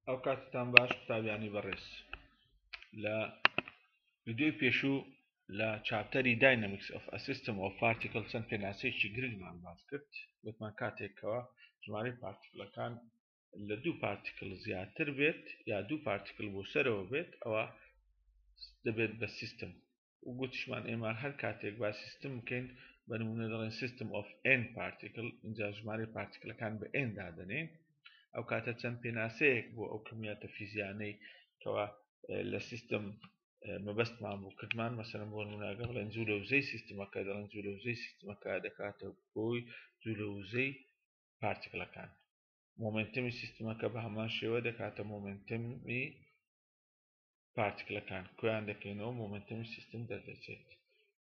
ئەو کاتتان باش قوتابیانی بەڕێز لە ویدیۆی پێشوو لە چاپتەری داینامیکس ئۆف ئە سیستم ئۆف پارتیکڵ چەند پێناسەیەکی گرنگمان باس کرد گوتمان کاتێکەوە ژمارەی پارتیکڵەکان لە دوو پارتیکڵ زیاتر بێت یا دوو پارتیکڵ بۆ سەرەوە بێت ئەوە دەبێت بە سیستم و گوتیشمان ئێمە هەر کاتێک با سیستم بکەین بە نمونە دەڵێن سیستم ئۆف n پارتیکڵ اینجا ژمارەی پارتیکڵەکان بە n دادەنێن ئەو کاتە چەند پێناسەیەک بۆ ئەو کەمیاتە فیزیانەی کەوا لە سیستم مەبەستمان بوو کردمان مەسەلەن بۆ نمونەگە بڵێن جوولە وزەی سیستمەکە دەڵێن جوولە وزەی سیستمەکە دەکاتە بۆی جوولە وزەی پارتیکڵەکان مۆمنتمی سیستمەکە بە هەمان شێوە دەکاتە مۆمنتمی پارتیکڵەکان کۆیان دەکەینەوە مۆمنتمی سیستم دەردەچێت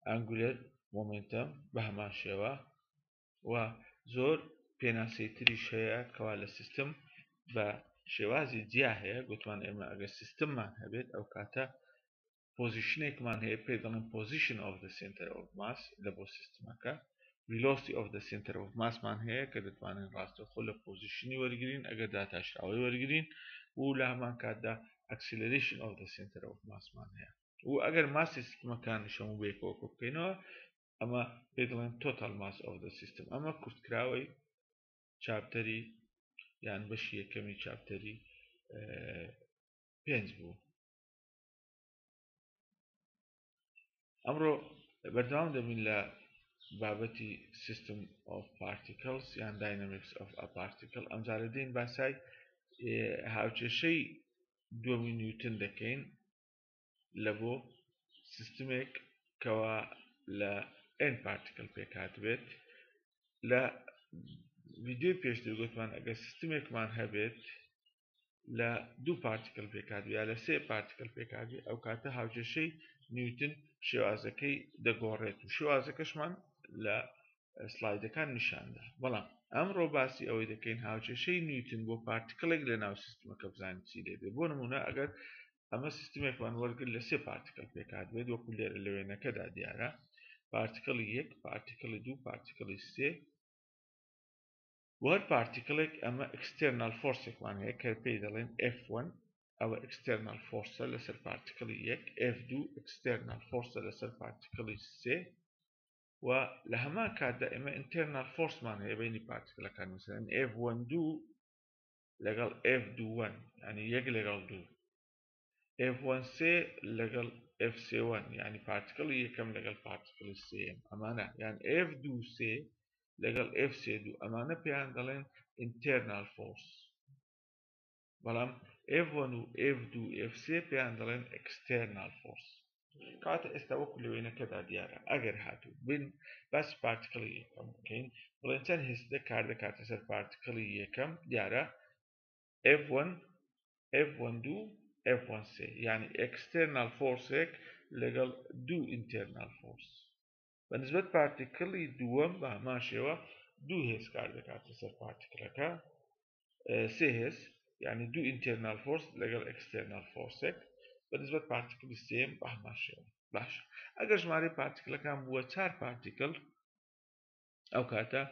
ئەنگولەر مۆمنتم بە هەمان شێوە و زۆر پێناسەی تریش هەیە کەوا لە سیستم بە شێوازی جیا هەیە گوتمان ئێمە ئەگەر سیستممان هەبێت ئەو کاتە پۆزیشنێکمان هەیە پێ دەڵێن پۆزیشن ئۆف دە سنتەر ئۆف ماس لە بۆ سیستمەکە velocity of the center of mass مان هەیە کە دەتوانین ڕاستەوخۆ لە پۆزیشنی وەرگین ئەگەر داتاشراوی وەرگین و لە هەمان کاتدا acceleration of the center of mass مان هەیە و ئەگەر ماسی سیستمەکانی شەموو بەیەکەوە بکەینەوە ئەمە پێ دەڵێن total mass of the system ئەمە کورتکراوەی چاپتەری یان بەشی یەکەمی چاپتەری 5 بوو ئەمڕۆ بەردەوام دەبین لە بابەتی system of particles یان dynamics of a particle ئەمجارە دێین باسای هاوچێشەی دووەمی نیوتن دەکەین لە بۆ سیستمێک کەوا لە n پارتیکل پێکات بێت لە ویدیۆی پێشتر گوتمان ئەگەر سیستمێکمان هەبێت لە دوو پارتیکل پێکات یا لە سێ پارتیکل پێکات بێت ئەو کاتە هاوچێشەی نیوتن شێوازەکەی دەگۆڕێت و شێوازەکەشمان لە سلایدەکان نیشاندا بەڵام ئەمڕۆ باسی ئەوەی دەکەین هاوچێشەی نیوتن بۆ پارتیکڵێک لە ناو سیستمەکە بزانین چی لێبێ بۆ نمونە ئەگەر ئەمە سیستمێکمان وەرگرت لە سێ پارتیکل پێکات بێت وەکو لێرە لە وێنەکەدا دیارە پارتیکڵی 1 پارتیکڵی 2 پارتیکڵی 3 وەر پارتیکڵێک ئەمە external فۆرسێکمان هەیە کە پێی دەڵێن F1 ئەوە external فۆرسە لەسەر پارتیکڵی 1 F2 external فۆرسە لەسەر پارتیکڵی 3 و لە هەمان کاتدا ئێمە internal فۆرسمان هەیە بینی پارتیکڵەکان مثلەن F12 لەگەڵ F21 یعنی 1 لەگەڵ 2 F13 لەگەڵ F31 یعنی پارتیکڵی یەکەم لەگەڵ پارتیکڵی سێم ئەمانە یان F23 لەگەڵ F32 ئەمانە پێیان دەڵێن internal force بەڵام F1 و F2 F3 پێیان دەڵێن external force کاتە ئێستا وەکو لە وێنەکەدا دیارە ئەگەر هاتوو بین باسی پارتیکڵی یەکەم بکەین بڵێن چەند هێستە کار دەکاتە سەر پارتیکڵی یەکەم دیارە F1 F12 F13 یعنی external forceێک لەگەڵ دوو internal force بەنسبەت پارتیکڵی دووەم بە هەمان شێوە دوو هێز کار دەکاتە سەر پارتیکڵەکە سێ هێز یعنی دوو internal force لەگەڵ external forceێک بەنسبەت پارتیکڵی سێم بە هەمان شێوە باش ئەگەر ژمارەی پارتیکڵەکان بووە 4 پارتیکڵ ئەو کاتە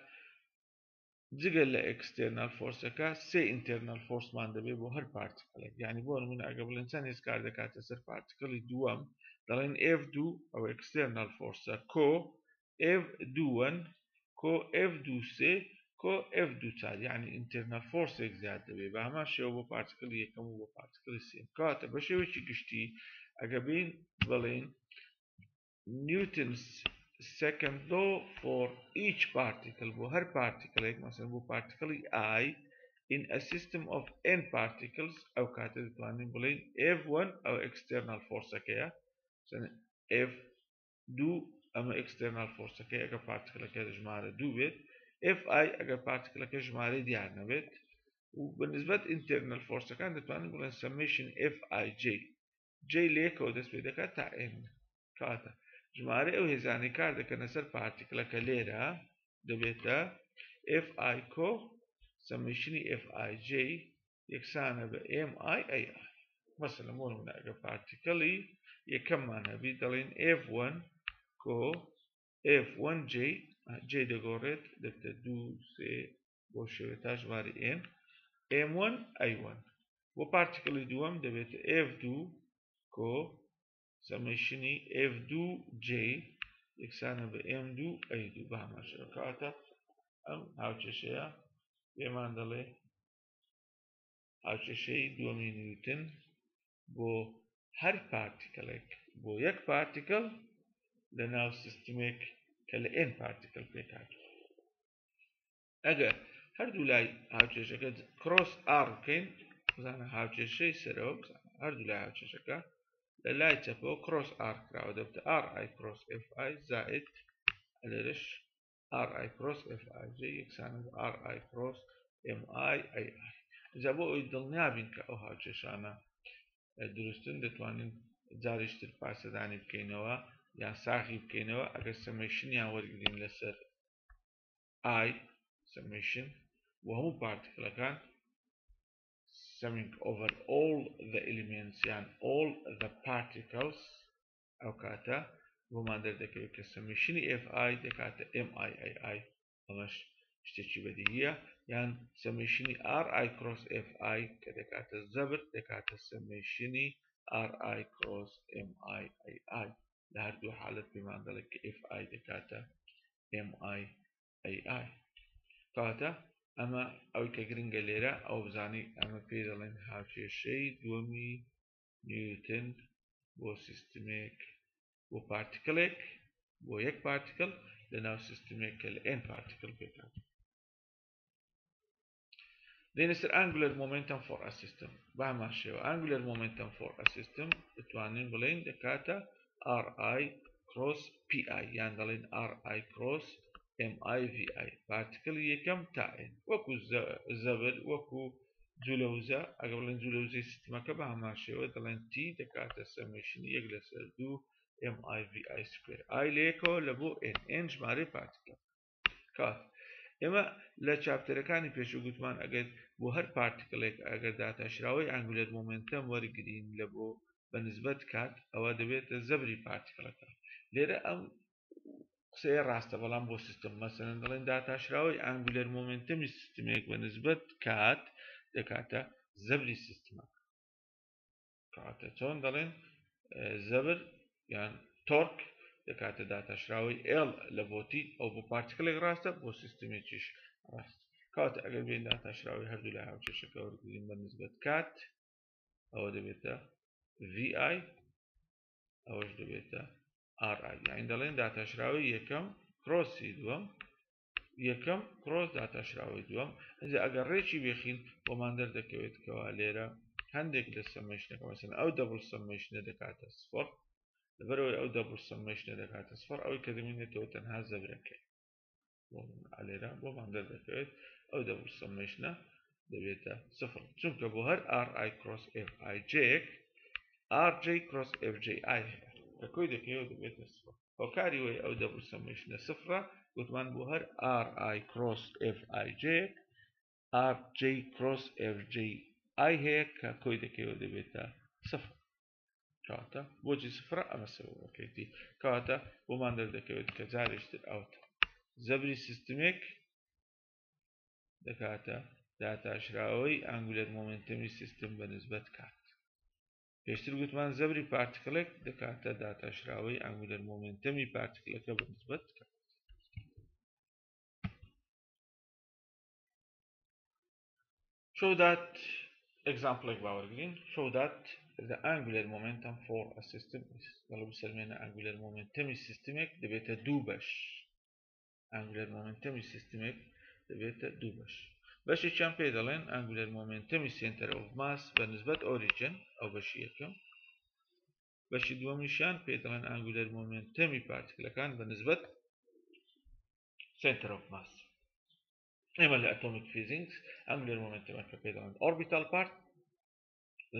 جگە لە external فۆرسەکە سێ internal فۆرسمان دەبێت بۆ هەر پارتیکڵێک یعنی بۆ نمونە ئەگە بڵێن چەند هێز کار دەکاتە سەر پارتیکڵی دووەم دەڵێن F2 ئەو external فۆرسە کۆ F21 کۆ F23 کۆ F24 یعنی internal فۆرسێک زیاد دەبێت بە هەمان شێوە بۆ پارتیکڵی یەکەم و بۆ پارتیکڵی سێم کاتە بە شێوەیەکی گشتی ئەگە بین بڵێن Newton's second law for each particle بۆ هەر پارتیکڵێک مەسەلەن بۆ پارتیکڵی I in a system of n particles ئەو کاتە دەتوانین بڵێن F1 ئەو external فۆرسەکەیە F2 ئەمە external فۆرسەکەی ئەگە پارتیکڵەکە ژمارە 2 بێت Fi ئەگەر پارتیکڵەکە ژمارەی دیار نەبێت و بەنسبەت internal فۆرسەکان دەتوانین بڵێن summation Fij j لە یەکەوە دەست پێ دەکات تا n کاتە ژمارە ئەو هێزانی کار دەکەنە سەر پارتیکڵەکە لێرە دەبێتە Fi کۆ سەمیشنی Fij یەکسانە بە MI مەسەلەن بۆ نمونە ئەگە پارتیکڵی یەکەممان هەبی دەڵێن F1 کۆ F1J j دەگۆڕێت دەبێتە 2 3 بۆ شێوە تا ژمارە n M1 I1 بۆ پارتیکڵی دووەم دەبێتە F2 کۆ سەمەیشنی F2J یەکسانە بە M2A2 بە هەمان شێوە کەواتە ئەم هاوکێشەیە پێمان دەڵێ هاوکێشەی دووەمی نیوتن بۆ هەر پارتیکڵێک بۆ یەک پارتیکڵ لە ناو سیستمێک کە لە N پارتیکڵ پێکاتوە ئەگەر هەردوو لای هاوکێشەکە کڕۆس R بکەین بزانە هاوکێشەی سەرەوە بزانە هەردوو لای هاوکێشەکە لە لای چەپەوە کڕۆس R کراوە دەبێتە RI کڕۆس FI زائد لێرەش RI کڕۆس FI جێ یەکسانە بە RI کڕۆس MI AI جا بۆ ئەوی دڵنیابین کە ئەو هاوکێشانە دروستن دەتوانین جاریشتر پاسەدانی بکەینەوە یان ساغی بکەینەوە ئەگەر سەمەیشنیان وەرگرین لەسەر I summation و هەموو پارتیکڵەکان summing over all the elements یان all the particles ئەو کاتە بۆمان دەردەکەوێت کە سەمەیشنی FI دەکاتە MIAI ئەمەش شتێکی بەدیهیە یان سەمەیشنی RI cross FI کە دەکاتە زەبر دەکاتە سەمەیشنی RI cross MIAI لە هەردوو حالەت پێمان دەڵێت کە FI دەکاتە MIAI کەواتە ئەمە ئەوی کە گرنگە لێرە ئەو بزانی ئەمە پێ دەڵێن هاوکێشەی دووەمی نیوتن بۆ سیستمێک بۆ پارتیکڵێک بۆ یەک پارتیکڵ لە ناو سیستمێک کە لە N پارتیکڵ پێکاتوە دێنە سەر angular momentum for a system بە هەمان شێوە angular momentum for a system دەتوانین بڵێن دەکاتە RI cross PI یان دەڵێن RI cross MIVI پارتیکڵی یەکەم تا N وەکو زەبر وەکو جولەوزە ئەگە بڵێن جولەوزەی سیستمەکە بە هەمان شێوە دەڵێن T دەکاتە سەمەیشنی یەک لەسەر دوو MIVI سکوێر I لە یەکەوە لە بۆ N ژمارەی پارتیکڵ کات ئێمە لە چاپتەرەکانی پێشوو گوتمان ئەگەر بۆ هەر پارتیکڵێک ئەگەر داتاشراوەی ئەنگولەر مومنتەم وەرگرین لە بۆ بەنسبەت کات ئەوە دەبێتە زەبری پارتیکڵەکە لێرە ئەم قسەیە ڕاستە بەڵام بۆ سیستم مەسەلەن دەڵێن داتاشراوەی ئەنگولەر مومنتەمی سیستمێک بەنسبەت کات دەکاتە زەبری سیستمەکە کاتە چۆن دەڵێن زەبر یان تۆرک دەکاتە داتاشراوەی L لە بۆتی ئەو بۆ پارتیکڵێک ڕاستە بۆ سیستمێکیش ڕاست کاتە ئەگەر بێن داتاشراوەی هەردوو لای هاوکێشەکە وەرگرین بەنسبەت کات ئەوە دەبێتە VI ئەوەش دەبێتە RI یعنی دەڵێن داتاشراوەی یەکەم کرۆسی دووەم یەکەم کرۆس داتاشراوەی دووەم ئەگەر ڕێکی بێخین بۆمان دەردەکەوێت کەوا لێرە هەندێک لە سەمەیشنەکە مەسەلەن ئەو دەبڵ سەمەیشنە دەکاتە سفر لەبەرەوەی ئەو دەبڵ سەمەیشنە دەکاتە سفر ئەوەی کە دەمێنێتەوە تەنها زەبرەکەی لێرە بۆمان دەردەکەوێت ئەو دەبڵ سەمەیشنە دەبێتە سفر چونکە بۆ هەر RI cross FI جێک RJ cross FJI هەیە کە کۆی دەکەوێت دەبێتە سفر هۆکاری وەی ئەو دەبڵ سەمەیشنە سفرە گوتمان بۆ هەر RI cross FI جێک RJ cross FJI هەیە کە کۆی دەکەوێت دەبێتە سفر کەواتە بۆچی سفرە ئەمە سەبەبەکەیەتی کەواتە بۆمان دەردەکەوێت کە جارێشتر ئەوتە زەبری سیستمێک دەکاتە داتاشراوەی ئەنگولەر مومنتەمی سیستم بەنسبەت کات پێشتر گوتمان زەبری پارتیکڵێک دەکاتە داتاشراوەی ئەنگولەر مومنتەمی پارتیکڵەکە بەنسبەت کات show that example باوەرگرین show that the angular momentum for a system is وەڵە بسەلمێنە angular مومنتەمی سیستمێک دەبێتە دوو بەش angular مومنتەمی سیستمێک دەبێتە دوو بەش بەشێکیان پێ دەڵێن angular مومنتەمی center of mass بەنسبەت origin ئەو بەشی یەکەم بەشی دووەمیشیان پێ دەڵێن angular مومنتەمی پارتیکڵەکان بەنسبەت center of mass ئێمە لە atomic physics angular مومنتەمەکە پێ دەڵێن orbital part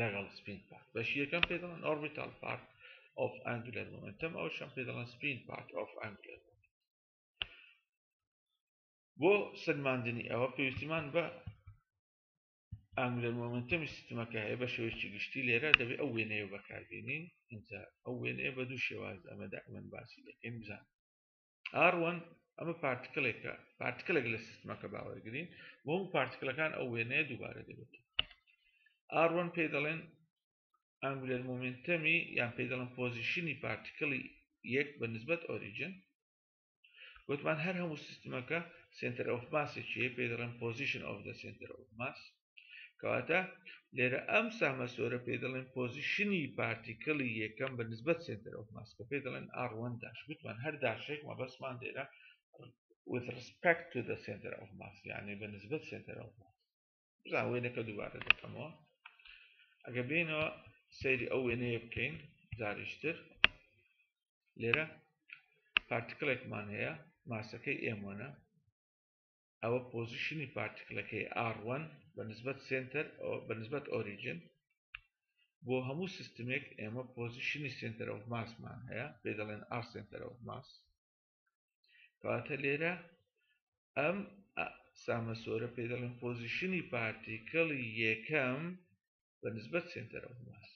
لەگەڵ spin part بەشی یەکەم پێ دەڵێن orbital part of angular momentum ئەوشان پێ دەڵێن spin part of angular بۆ سەرماندنی ئەوە پێویستیمان بە ئەنگولەر مومنتەمی سیستمەکە هەیە بە شێوەیەکی گشتی لێرە دەبێت ئەو وێنەیە بەکاربێنین اینجا ئەو وێنەیە بە دوو شێواز ئەمە دائیمەن باسی دەکەین بزان R1 ئەمە پارتیکڵێکە پارتیکڵێک لە سیستمەکە باوەرگرین بۆ هەموو پارتیکڵەکان ئەو وێنەیە دووبارە دەبێت R1 پێ دەڵێن ئەنگولەر مومنتەمی یان پێ دەڵێن پۆزیشنی پارتیکڵی یەک بە نسبەت ئۆریجن گوتمان هەر هەموو سیستمەکە سنتر ئۆف ماسێکی هەیە پێ دەڵێن پۆزیشن ئۆف دە سنتر ئۆف ماس کەواتە لێرە ئەم سامە سۆرە پێ دەڵێن پۆزیشنی پارتیکڵی یەکەم بە نسبەت سنتر ئۆف ماس کە پێ دەڵێن R1 داش گوتمان هەر داشێک مەبەستمان لێرە with respect to the center of mass یعنی بە نسبەت center of mass بزان وێنەکە دووبارە دەکەمەوە ئەگە بێنەوە سەیری ئەو وێنەیە بکەین جاریشتر لێرە پارتیکڵێکمان هەیە ماسەکەی M1 ئەوە پۆزیشنی پارتیکلەکەی R1 بە نسبەت سنتر بە نسبەت ئۆریجن بۆ هەموو سیستمێک ئێمە پۆزیشنی سنتر ئۆف ماسمان هەیە پێ دەڵێن R سنتر ئۆف ماس کەواتە لێرە ئەم سامە سۆرە پێ دەڵێن پۆزیشنی پارتیکڵی یەکەم بە نسبەت سنتر ئۆف ماس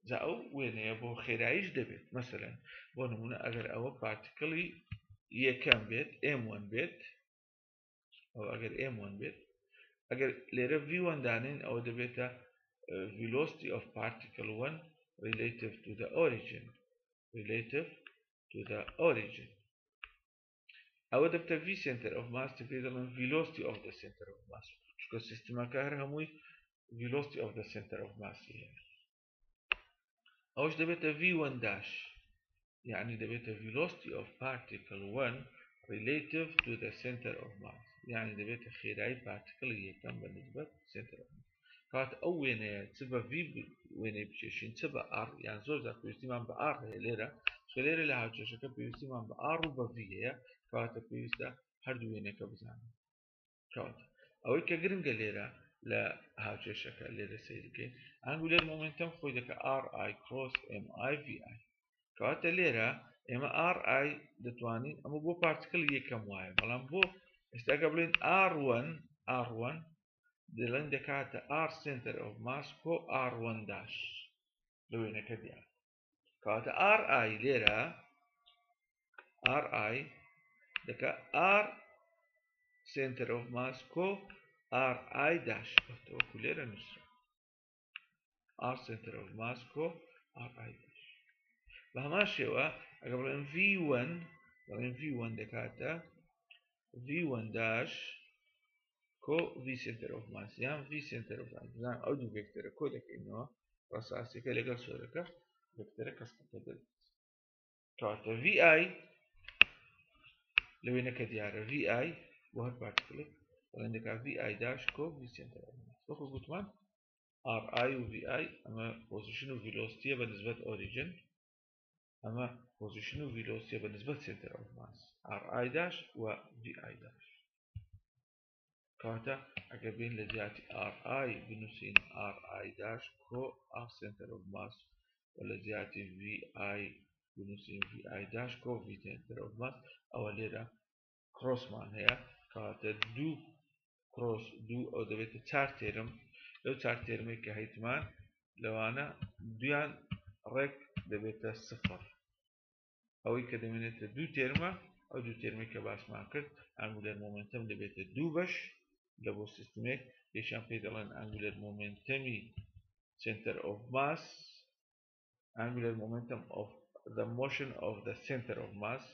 جا ئەو وێنەیە بۆ خێراییش دەبێت مەسەلەن بۆ نمونە ئەگەر ئەوە پارتیکڵی یەکەم بێت M1 بێت ئەو ئەگەر M1 بێت ئەگەر لێرە V1 دانین ئەوە دەبێتە velocity of particle 1 relative to the origin ئەوە دەبتە V center of mass پێ دەڵێن velocity of the center of mass چونکە سیستمەکە هەر هەمووی velocity of the center of mass هەیە ئەوش دەبێتە V1 dash یعنی دەبێتە velocity of particle 1 relative to the center of mass یعنی دەبێتە خێرایی پارتیکڵی یەکەم بە نسبەت center of mass کات ئەو وێنەیە چ بە V وێنەی بچێشین چ بە R یان زۆر جار پێویستیمان بە R هەیە لێرە چکە لێرە لە هاوچێشەکە پێویستیمان بە R و بە V هەیە کەواتە پێویستە هەردوو وێنەکە بزانین کەواتە ئەوەی کە گرنگە لێرە لە هاوچێشەکە لێرە سەیرکەین ئەنگولەر مومنتەم خۆی دەکە RI cross MI VI کەواتە لێرە ئێمە RI دەتوانین ئەمە بۆ پارتیکڵ یەکەم وایە بەڵام بۆ ئێستاکە بڵێن R1 دەڵێن دەکاتە R center of mass کۆ R1 dash لە وێنەکە دیار کەواتە RI لێرە RI دەکا R center of mass کۆ RI dash وەکو لێرە نووسرا R center of mass کۆ RI dash بە هەمان شێوە ئەگە بڵێن V1 دەکاتە V1 dash کۆ V center of mass یان V center of mass بزان ئەو دوو ڤێکتۆرە کۆ دەکەینەوە ڕەساسیەکە لەگەڵ سۆرەکە ڤێکتۆرە کەسکەتە دەبێت کەواتە VI لە وێنەکە دیارە VI بۆ هەر پارتیکڵێک بەڵێن دەکا VI dash کۆ V center of mass وەکو گوتمان RI و VI ئەمە پۆزیشن و ڤیلۆسیتیە بە نسبەت ئۆریجن ئەمە پۆزیشن و ڤیلۆسیتیە بە نسبەت center of mass RI dash و VI dash کەواتە ئەگە بین لە جیاتی RI بنووسین RI dash کۆ R center of mass و لە جیاتی VI بنووسین VI dash کۆ V center of mass ئەوە لێرە کرۆسمان هەیە کەواتە دوو کرۆس دوو ئەو دەبێتە چار تێرم لەو چار تێرمەی کە هەیتمان لەوانە دویان ڕێک دەبێتە سفر ئەوەی کە دەمێنێتە دوو تێرمە ئەو دوو تێرمەی کە باسمان کرد ئەنگولەر مومنتەم دەبێتە دوو بەش لە بۆ سیستمێک یەکیان پێی دەڵێن ئەنگولەر مومنتەمی center of mass angular momentum of the motion of the center of mass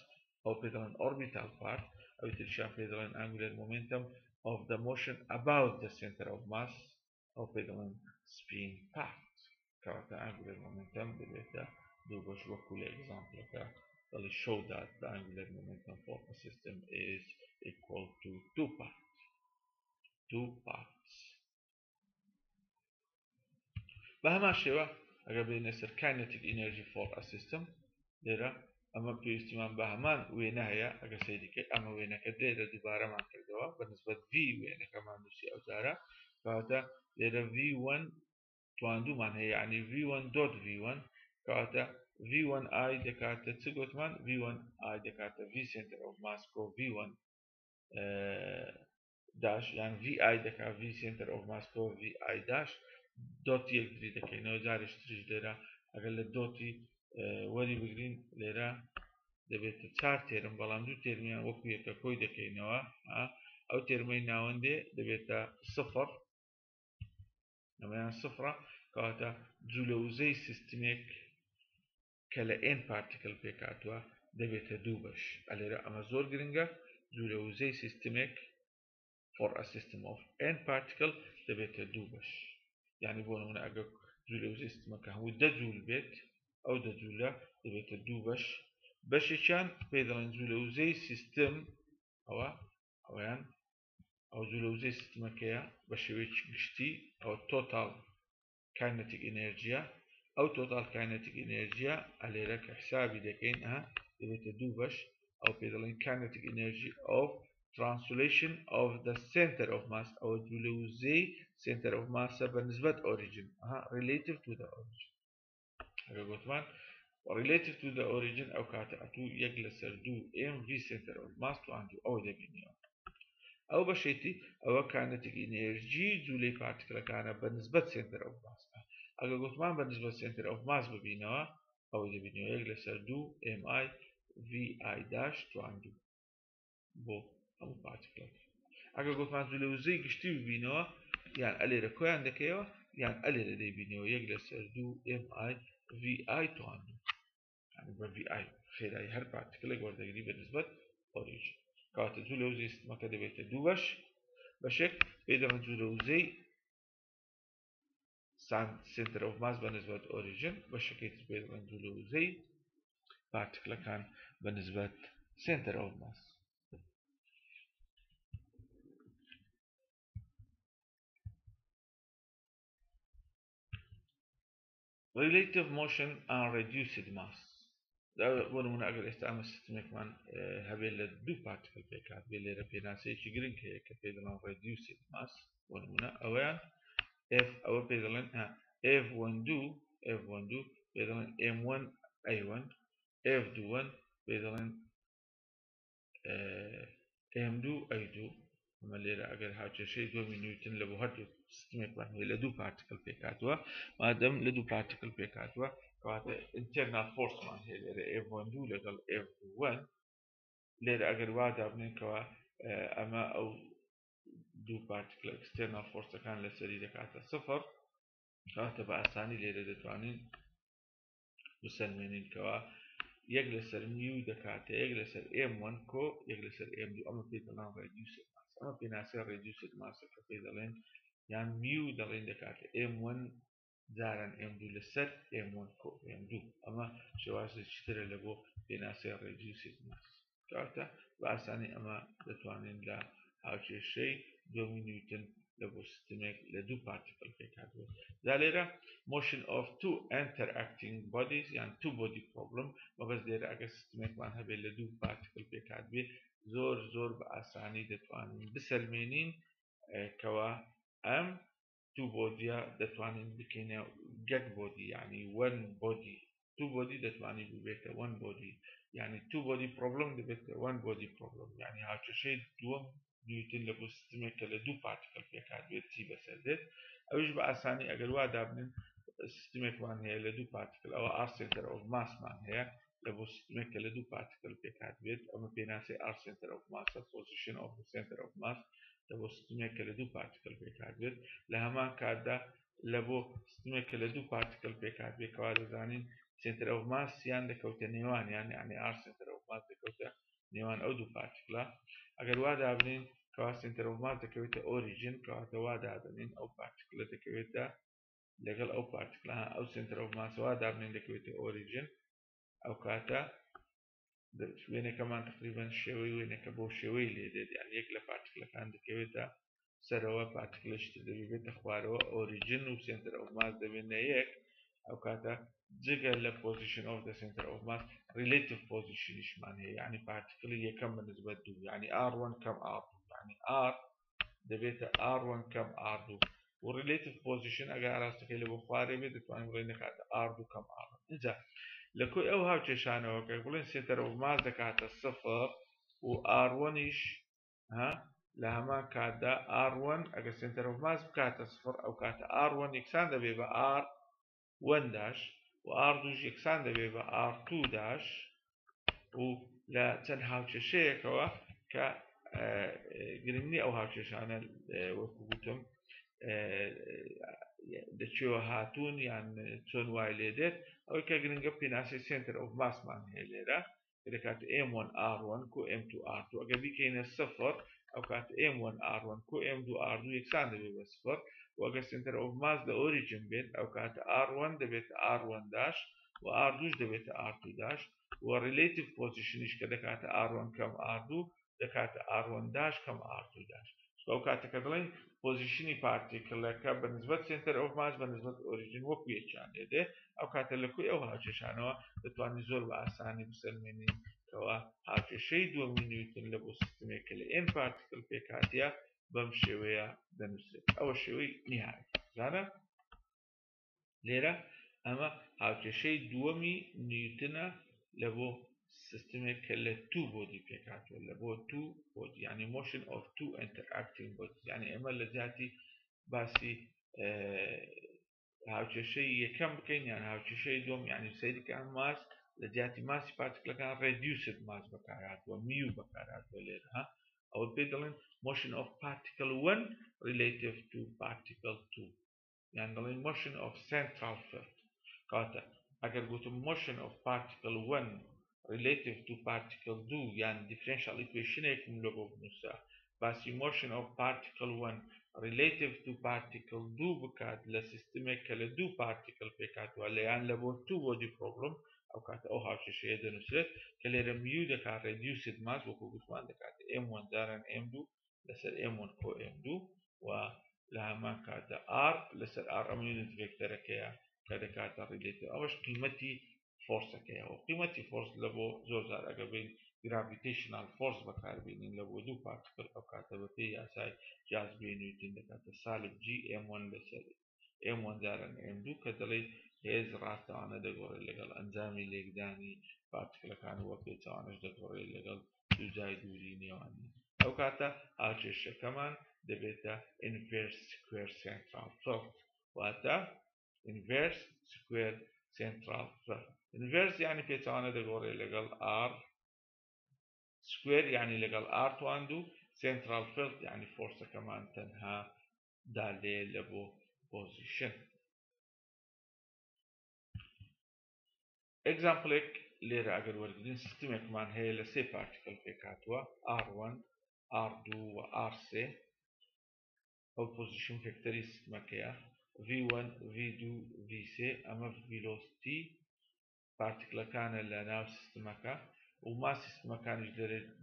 ئەو پێی دەڵێن orbital part ئەوی تریشیان پێی دەڵێن angular momentum of the motion about the center of mass ئەو پێی دەڵێن spin part کەواتە angular momentum دەبێتە دوو بەش وەکو لە ئێگزامپڵەکە دەڵێ show that the angular momentum for a system is equal to two parts بە هەمان شێوە ئەگەر بێنە سەر kinetic energy for a system لێرە ئەمە پێویستیمان بە هەمان وێنە هەیە ئەگە سەیریکەی ئەمە وێنەکە لێرە دووبارەمان کردەوە بە نسبەت V وێنەکەمان نووسی ئەو جارە کەواتە لێرە V1 تواندومان هەیە یعنی V1.V1 کەواتە V1I دەکاتە چ گوتمان V1I دەکاتە V center of mass کۆ V1 dash یان VI دەکات V center of mass کۆ VI dash دۆت یەکتری دەکەینەوە جارێش تریش لێرە ئەگەر لە دۆتی وەری بگرین لێرە دەبێتە چار تێرم بەڵام دوو تێرمیان وەکو یەکە کۆی دەکەینەوە ئەو تێرمەی ناوەندێ دەبێتە سفر ئەمەیان سفرە کەواتە جوولەوزەی سیستمێک کە لە n پارتیکل پێکاتوە دەبێتە دوو بەش ئەلێرە ئەمە زۆر گرنگە جوولەوزەی سیستمێک for a system of n particle دەبێتە دوو بەش یعنی بۆ نمونە ئەگەر جوولەوزەی سیستمەکە هەموو 10 جوول بێت ئەو 10 جوولە دەبێتە دوو بەش بەشێکیان پێ دەڵێن جوولەوزەی سیستم ئەوەیان ئەو جوولەوزەی سیستمەکەیە بە شێوەیەکی گشتی ئەو تۆتاڵ کاینەتیک ئینێرجیە ئەو تۆتاڵ کاینەتیک ئینێرجیە ئەلێرە کە حسابی دەکەین دەبێتە دوو بەش ئەو پێ دەڵێن کاینەتیک ئینێرجی of translation of the center of mass ئەو جوولەوزەی center of mass بە نسبەت origin relative to the origin ئەگەر گوتمان relative to the origin ئەو کاتە ئەتوو 1/2 mv center of mass توانجو ئەو دەبینیەوە ئەو بەشێتی ئەوە کاینەتیک ئینێرجی جوولەی پارتیکلەکانە بە نسبەت center of mass ئەگەر گوتمان بە نسبەت center of mass ببینەوە ئەو دەبینەوە 1/2 mi vi' توانجو بۆ هەموو پارتیکلەکە ئەگەر گوتمان جوولەوزەی گشتی ببینەوە یان ئەلێرە کۆیان دەکەیەوە یان ئەلێرە دەیبینەوە 1/2 mi vi توانجو بە vi خێرایی هەر پارتیکلێک وەردەگری بە نسبەت origin کەواتە جوولەوزەی سیستمەکە دەبێتە دوو بەش بەشێک پێ دەڵێن جوولەوزەی center of mass بە نسبەت origin بەشەکەی تر پێ دەڵێن جوولەوزەی پارتیکلەکان بە نسبەت center of mass relative motion and reduced mass بۆ نمونە ئەگەر ئێستا ئەمە سیستمێکمان هەبێت لە دوو پارتیکل پێکات بێت لێرە پێناسەیەکی گرنگ هەیە کە پێ دەڵێن reduced mass بۆ نمونە ئەوەیان ئەوە پێ دەڵێن F12 پێ دەڵێن M1 A1 F21 پێ دەڵێن M2 A2 ئەمە لێرە ئەگەر هاوکێشەی 2 نیوتن لە بۆ هەردوو سیستمێکمان هەیە لە دوو پارتیکل پێکاتوە مادەم لە دوو پارتیکل پێکاتوە کەواتە internal forceمان هەیە لێرە F12 لەگەڵ F21 لێرە ئەگەر وا دابنێنکەوە ئەمە ئەو دوو پارتیکل external forceەکان لەسەری دەکاتە سفر کەواتە بە ئاسانی لێرە دەتوانین بسەلمێنینکەوە 1/μ دەکاتە 1/m1 کۆ 1/m2 ئەمە پێ دەڵێن reduced mass ئەمە پێناسەی reduced mass کە پێ دەڵێن یان میو دەڵێن دەکاتە M1 جاران M2 لەسەر M1 کۆ M2 ئەمە شێوازێکی ترە لە بۆ پێناسەی reduced mass کەواتە بە ئاسانی ئەمە دەتوانین لە هاوکێشەی 2 نیوتن لە بۆ سیستمێک لە دوو پارتیکل پێکاتوە دا لێرە motion of two interacting bodies یان two body problem مەبەست لێرە ئەگەر سیستمێکمان هەبێت لە دوو پارتیکل پێکات بێ زۆر بە ئاسانی دەتوانین بسەلمێنین کەوا ئەم two بۆدیە دەتوانین بکەینە یەک بۆدی یعنی one body two body دەتوانین ببێتە one body یعنی two body problem دەبێتە one body problem یعنی هاوکێشەی دووەم نیوتن لە بۆ سیستمێک کە لە دوو پارتیکل پێکات بێت چی بەسەر دێت ئەوش بە ئاسانی ئەگەر وا دابنین سیستمێکمان هەیە لە دوو پارتیکل ئەوە r center of massمان هەیە لە بۆ سیستمێک کە لە دوو پارتیکل پێکات بێت ئەمە پێناسەی r center of mass position of the center of mass لە بۆ سیستمێک کە لە دوو پارتیکل پێکات بێت لە هەمان کاتدا لە بۆ سیستمێک کە لە دوو پارتیکل پێکات بێت کەوا دەزانین center of mass یان دەکەوتە نێوان یعنی r center of mass دەکەوتە نێوان ئەو دوو پارتیکلە ئەگەر وا دابنین کەوا center of mass دەکەوێتە origin کەواتە وا دابنین ئەو پارتیکلە دەکەوێتە لەگەڵ ئەو پارتیکلە ئەو center of mass وا دابنین دەکەوێتە origin ئەو کاتە وێنەکەمان تقریبا شێوەی وێنەکە بۆ شێوەی لێ دێت یان یەک لە پارتیکلەکان دەکەوێتە سەرەوە پارتیکلەشتر دەبێتە خوارەوە origin و center of mass دەبێنە یەک ئەو کاتە جگە لە position of the center of mass relative positionیشمان هەیە یعنی پارتیکلی یەکەم بە نسبەت دوو یعنی r1 کەم r2 یعنی r دەبێتە r1 کەم r2 و relative position ئەگەر ئاراستەکەی لە بۆ خوارێ بێت دەتوانین بڵێن دەکاتە r2 کەم r1 اینجا لە کۆی ئەو هاوکێشانەوە کە بڵێن center of mass دەکاتە سفر و r1یش لە هەمان کاتدا r1 ئەگەر center of mass بکاتە سفر ئەو کاتە r1 یەکسان دەبێ بە r1 داش و r2 یەکسان دەبێ بە r2 داش و لە چەند هاوکێشەیەکەوە کە گرنگی ئەو هاوکێشانە وەکو گوتم لەکوێوە هاتوون یان چۆن وای لێ دێت ئەوەی کە گرنگە پێناسی سنتر ئۆف ماسمان هەیە لێرە کە دەکات M1 R1 کو M2 R2 ئەگەر بیکەینە سەفر ئەو کات M1 R1 کو M2 R2 یەکسان دەبێت بە سفر و ئەگەر سنتر ئۆف ماس لە ئۆریجن بێت ئەو کاتە R1 دەبێتە R1 داش و R2 دەبێتە R2 داش و ریلیتیف پۆزیشنیش کە دەکاتە R1 کەم R2 دەکاتە R1 داش کەم R2 داش ئەو کاتەکە دەڵێن پۆزیشنی پارتیکلەکە بەنسبەت سنتر ئۆف ماس بەنسبەت ئۆریجن وەکو یەکیان لێدێ ئەو کاتە لەکوێ ئەو هاوکێشانەوە دەتوانین زۆر بە ئاسانی بسەلمێنین کەەوە هاوکێشەی دووەمی نیوتن لە بۆ سیستمێک کە لە n پارتیکل پێکاتیە بەم شێوەیە دەنووسێت ئەوە شێوەی نهایی زانە لێرە ئەمە هاوکێشەی دووەمی نیوتنە لە بۆ سیستمێک کە لە تو بۆدی پێکاتوە لە بۆ تو بۆدی یعنی motion of two interacting bodies یعنی ئێمە لە جاتی باسی هاوکێشەی یەکەم بکەین یان هاوکێشەی دووەم یعنی سەیرەکان ماس لە جیاتی ماسی پارتیکلەکان reduced ماس بەکارهاتووە میو بەکارهاتووە لێرە ها ئەوە پێ دەڵێن motion of particle 1 relative to particle 2 یان دەڵێن motion of central field کاتە ئەگەر گوتم motion of particle 1 relative to particle 2 یان differential equationێکم لە بۆ بنووسە باسی motion of particle 1 relative to particle 2 بکات لە سیستمێک کە لە دوو پارتیکل پێکاتوە لە یان لە بۆ تو بۆدی پرۆبلم ئەو کاتە ئەو هاوکێشەیە دەنووسێت کە لێرە میو دەکات reduced mass وەکو گوتمان دەکات M1 جاران M2 لەسەر M1 کۆ M2 و لە هەمان کاتە R لەسەر R ئەم یونت ڤێکتەرەکەیە کە دەکاتە ریلیتیڤ ئەوەش قیمەتی فۆرسەکەیەوە قیمەتی فۆرس لە بۆ زۆر جار ئەگە بین گراڤیتیشنال فۆرس بەکاربێنین لە بۆ دوو پارتیکل ئەو کاتە بە پێی یاسای جاذبەی نیوتن دەکاتە سالب G M1 لەسەر M1 جاران M2 کە دەڵێت هێز ڕاستەوانە دەگۆڕێت لەگەڵ ئەنجامی لێکدانی پارتیکلەکان وە پێچەوانش دەگۆڕێت لەگەڵ دووجای دووری نێوانی ئەو کاتە هاوکێشەکەمان دەبێتە inverse square central field واتە inverse square central field inverse یعنی پێچەوانە دەگۆڕێت لەگەڵ R square یعنی لەگەڵ R تواندوو central field یعنی فۆرسەکەمان تەنها دالێ لە بۆ پۆزیشن ئێگزامپڵێک لێرە ئەگەر وەرگرین سیستمێکمان هەیە لە سێ پارتیکل پێکاتوە R1 R2 و R3 ئەو پۆزیشن ڤێکتەری سیستمەکەیە V1 V2 V3 ئەمە ڤیلۆسیتی پارتیکلەکانە لە ناو سیستمەکە و ماسی سیستمەکانیش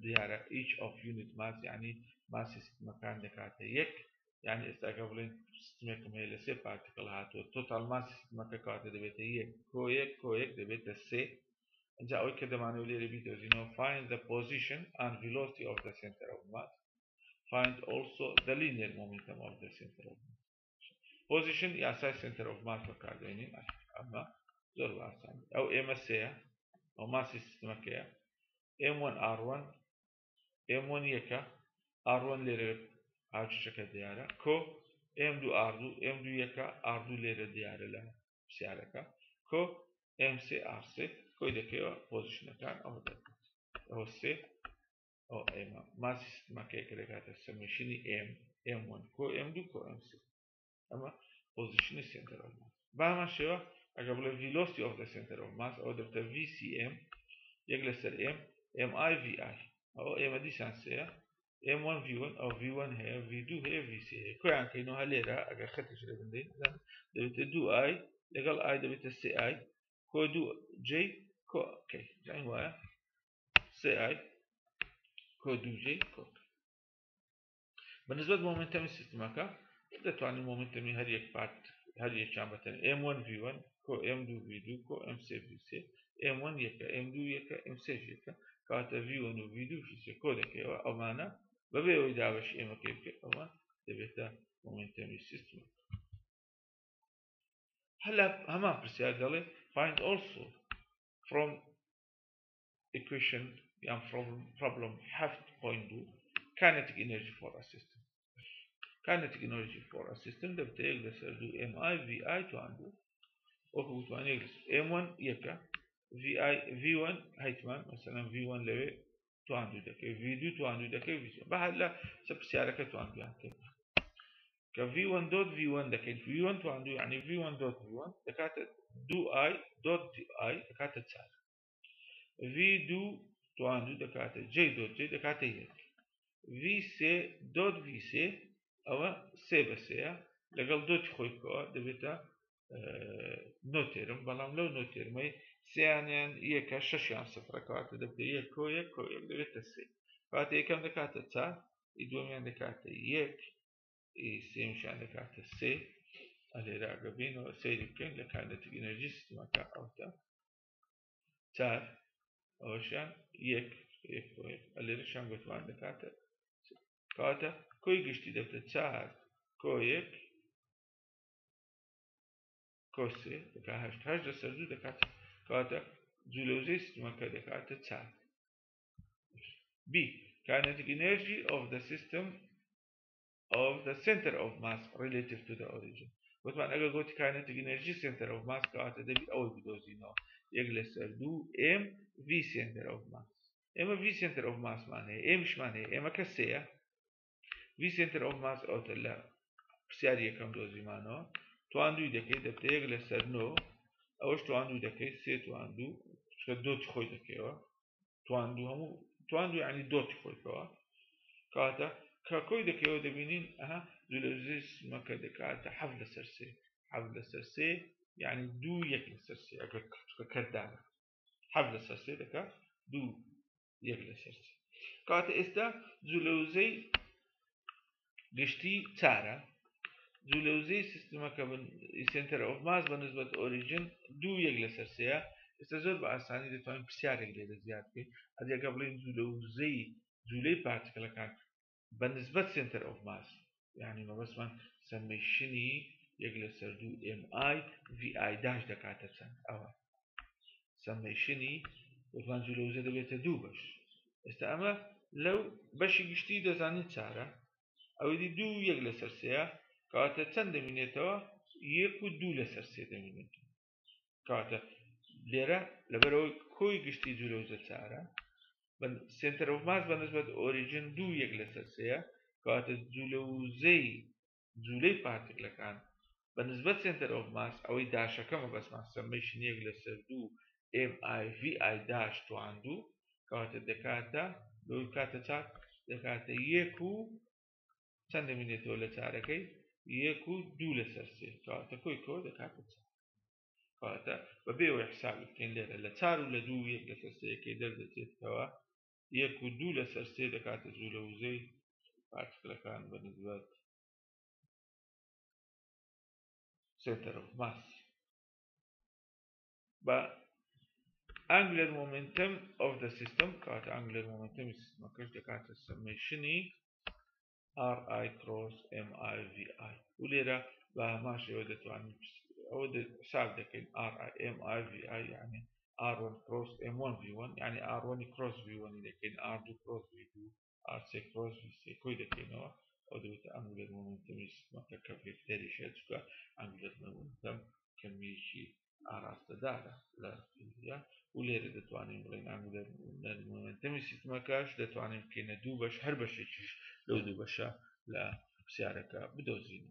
دیارە each of unit mass یعنی ماسی سیستمەکان دەکاتە یەک یعنی ئێستا ئەگە بڵێن سیستمێکم هەیە لە سێ پارتیکل هاتووە تۆتال ماسی سیستمەکە کاتە دەبێتە یەک کۆ یەک کۆ یەک دەبێتە سێ ئەجا ئەوەی کە دەمانەوە لێرە بیدۆزینەوە find the position and velocity of the center of mass find also the linear momentum of the center of mass position یاسای center of mass بەکاردێنین ئەمە زۆر باسانە ئەو ئێمە سەیە ئەو ماسی سیستمەکەیە M1 R1 M1 یەکە R1 لێرە هاوکێشەکە دیارە کۆ M2 R2 M2 یەکە R2 لێرە دیارە لە پرسیارەکە کۆ M3 R3 کۆی دەکەوە پۆزیشنەکان ئەوە دەکات ئەوە سێ ئەو ئێمە ماسی سیستمەکەیە کە دەکاتە سەمێشنی M1 کۆ M2 کۆ M3 ئەمە پۆزیشنی center of mass بامان شێوە ئەگە بڵێ velocity of the center of mass ئەوە دەبێتە VCM یەک لەسەر M MI VI ئەوە ئێمە دیسان سەیە M1 V1 ئەو V1 هەیە V2 هەیە VC هەیە کۆیان کەینەوە لێرە ئەگەر خەتیش لێ بندەین دەبێتە 2I لەگەڵ I دەبێتە 3I کۆ 2J کۆ K جاین وایە 3I کۆ 2J کۆ بەنسبەت مۆمنتەمی سیستمەکە دەتوانین مۆمنتەمی هەر یەکیان بەتەن M1 V1 کۆ M2 V2 کۆ M3 VC M1 یەکە M2 یەکە M3 یەکە کاتە V1 و V2 VC کۆ دەکەوە ئەومانە بەبێ ئەوەی دابەشی ئێمە پێ بکەین ئەوە دەبێتە مۆمنتەمی سیستمە هەلا هەمان پرسیار دەڵێ find also from equation یان problem 7.2 kinetic energy for a system kinetic energy for a system دەبێتە یەک لەسەر 2 MI VI تواندوو وەکو گوتمان یەک M1 یەکە V1 هەیتمان مەسەلەن V1 لەوێ تواندوو دەکەی V2 تواندوو دەکەی بەهەر لە سەر پرسیارەکە تواندویان کرد کە v1 دوت v1 دەکەیت v1 تواندوو یعنی v1 دوت v1 دەکاتە 2i دوت i دەکاتە 4 v2 تواندوو دەکاتە j دوت j دەکاتە 1 v3 دوت v3 ئەوە 3 بە 3 لەگەڵ دوتی خۆی بکەوە دەبێتە نۆتێرم بەڵام لەو نۆتێرمەی سیانیان یەکە شەشیان سفرە کەواتە دەبێتە 1 کۆ 1 کۆ 1 دەبێتە 3 کەواتە یەکەم دەکاتە 4 دووەمیان دەکاتە 1 سێمیشیان دەکاتە 3 ئەلێرە ئەگە بینەوە سەیری بکەین لە کاینەتیک ئێنەرژی سیستەمەکە ئەوتە 4 ئەوەشیان 1 کۆ 1 ئەلێرەشیان بەتوان دەکاتە کەواتە کۆی گشتی دەبێتە 4 کۆ 1 کۆ 3 دەکات 8 8 لەسەر 2 دەکاتە کەواتە جوولەوزەی سیستەمەکە دەکاتە 4 B. Kinetic energy of the system of the center of mass relative to the origin. وطبعا اگر گوتی kinetic energy center of mass کەواتە دەبی ئەوەی بدۆزینەوە 1 لەسەر 2 m v center of mass ئێمە v center of mass مان هەیە ئێمەشمان هەیە ئێمە کە 3 v center of mass ئەوتە لە پرسیاری یەکەم دۆزیمانەوە تواندووی دەکەیت دەبێتە 1 لەسەر 9 ئەوەش تواندوو دەکەیت 3 تواندوو چکە دۆتی خۆی دەکەیەوە تواندوو هەموو تواندوو یعنی دۆتی خۆیەوە کەواتە کە کۆی دەکەیەوە دەبینین ئەها جوولەوزەی سیستەمەکە دەکاتە 7 لەسەر 3 7 لەسەر 3 یعنی 2 1 لەسەر 3 ئەگەر کەردانە 7 لەسەر 3 دەکات 2 1 لەسەر 3 کەواتە ئێستا جوولەوزەی گشتی 4 جوولەوزەی سیستەمەکە سنتەر ئۆف ماس بەنسبەت ئۆریجین 2 1 لەسەر 3 ئێستا زۆر بە ئاسانی دەتوانین پرسیارێک لێرە زیاد بکەین ئەگە بڵێن جوولەی پارتیکلەکان بەنسبەت سنتەر ئۆف ماس یعنی مەبەستمان سەمیشنی 1 لەسەر 2 mi vi داش دەکاتە چەند ئەوە سەمیشنی وتمان جوولەوزە دەبێتە 2 بەش ئێستا ئەمە لەو بەشی گشتی دەزانین 4 ئەوەی 2 1 لەسەر 3 کەواتە چەند دەمینێتەوە 1 و 2 لەسەر 3 دەمینێتەوە کەواتە لێرە لەبەرەوەی کۆی گشتی جوولەوزە 4 سنتەر ئۆف ماس بەنسبەت ئۆریجین 2 1 لەسەر 3 کەواتە جوولەی پارتیکلەکان بەنسبەت سنتەر ئۆف ماس ئەوەی داشەکەمە بەسمان سەمیشن 1 لەسەر 2 mi vi داش تواندوو کەواتە دەکاتە لەوەی کاتە 4 دەکاتە 1 و چەند دەمینێتەوە لە 4ەکەی 1 و 2 لەسەر 3 کەواتە کۆی کۆ دەکاتە 4 کەواتە بەبێەوەی حسابی بکەین لێرە لە 4 و لە 2 1 لەسەر 3 دەردەچێتەوە 1 و 2 لەسەر 3 دەکاتە جوولەوزەی پارتیکلەکان بەنسبەت center of mass بە angular momentum of the system کەواتە angular momentum سیستەمەکەش دەکاتە سەمیشنی ri cross mi vi و لێرە بە هەمان شێوە دەتوانین ئەوە حساب دەکەین ri mi vi یعنی r1 cross m1 v1 یعنی r1 cross v1 دەکەین r2 cross v2 r3 cross v3 کۆی دەکەینەوە ئەو دەبێتە angular momentum سیستەمەکە کە ڤێکتەریشە چکە angular momentum کەمیەکی ئاراستەدارە لە فیزیکا و لێرە دەتوانین بڵێن angular momentum سیستەمەکەش دەتوانین بکەینە 2 بەش هەر بەشێکیش لەو 2 بەشە لە پرسیارەکە بدۆزین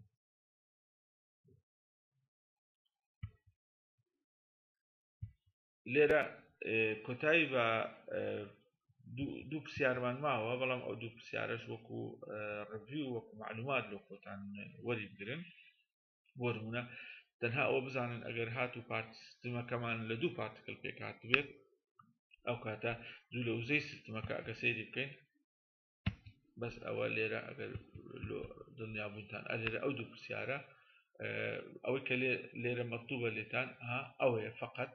لێرە کۆتایی بە دوو پرسیارمان ماوە بەڵام ئەو دوو پرسیارەش وەکو ڕڤیو وەکو معلومات لە خۆتان وەریگرن بۆ نمونە تەنها ئەوە بزانن ئەگەر هاتوو سیستەمەکەمان لە 2 پارتیکل پێک هاتوێت ئەو کاتە جوولەوزەی سیستەمەکە ئەگە سەیری بکەین بەس ئەوە لێرە ئەگەر دڵنیابوونتان لێرە ئەو دوو پرسیارە ئەوەی کە لێرە مەکتوبە لێتان ئەوەیە فقط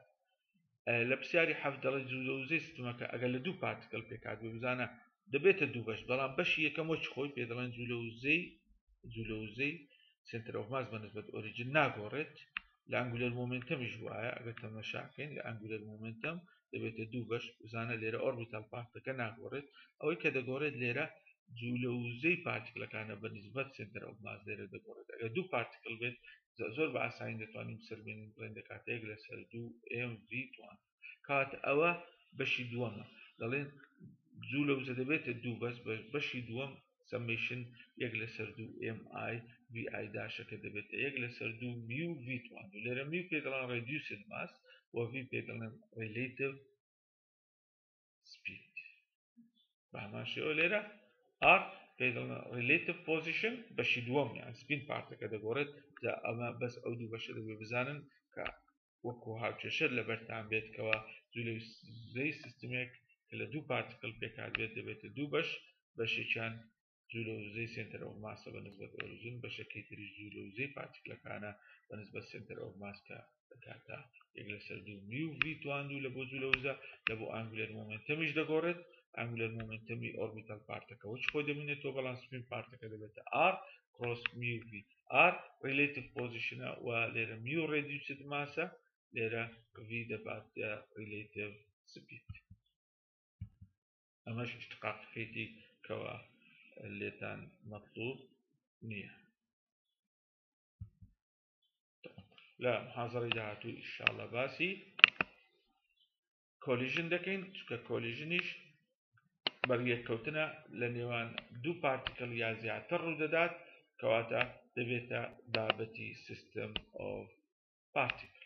لە پرسیاری حەفت دەڵێ جوولەوزەی سیستەمەکە ئەگەر لە 2 پارتیکل پێک هاتوێت بزانە دەبێتە 2 بەش بەڵام بەشی یەکەم وەچ خۆی پێ دەڵێن جوولەوزەی سنتەر ئۆف ماس بەنسبەت ئۆریجین ناگۆڕێت لە angular momentumیش وایە ئەگەر تەماشاکەین لە angular momentum دەبێتە 2 بەش بزانە لێرە orbital partەکە ناگۆڕێت ئەوەی کە دەگۆڕێت لێرە جوولەوزەی پارتیکلەکانە بەنسبەت سنتەر ئۆف ماس لێرە دەگۆڕێت ئەگەر 2 پارتیکل بێت زۆر بە ئاسانی دەتوانین بسەربێنین بڵێن دەکاتە 1 لەسەر 2 mv توان کاتە ئەوە بەشی دووەمە دەڵێن جوولەوزە دەبێتە 2 بەش بەشی دووەم سميشن يك لسر دو ام اي في اي داشة كده بيت يك لسر دو ميو في توان ليرا ميو بيدلان reduced mass و في بيدلان relative speed فهمان شيء ليرا R بيدلان relative position باش يدوم يعني spin part كده قرد دا اما بس اودو باش دو بزانن كا وكو هاوچشر لبرتان بيت كوا زولو زي سيستميك كلا دو بارتيكل بيكاد بيت دبيت دو باش كان زولو زي سنتر اوف ماس بالنسبة للأوريجين باش كيتري زولو زي بارتيكل كان بالنسبة للسنتر اوف ماس كاتا يجلسر دو ميو في توان دو لبو زولو زا لبو انجلر مومنتم ايش دقورت انجلر مومنتم اوربيتال بارتيكل وش خود منه تو بالانس سبين بارتيكل دبيت ار كروس ميو في R relative position وليرا ميو reduced mass ليرا في دبات relative speed أماش اشتقاق فيتي كوا اللي كان مطلوب نية لا محاضرة جاهتو إن شاء الله باسي collision دكين كcollisionيش برية كوتنا لنيوان دو particle يا زيادة رددات كواتا دبيتا دابتي system of particle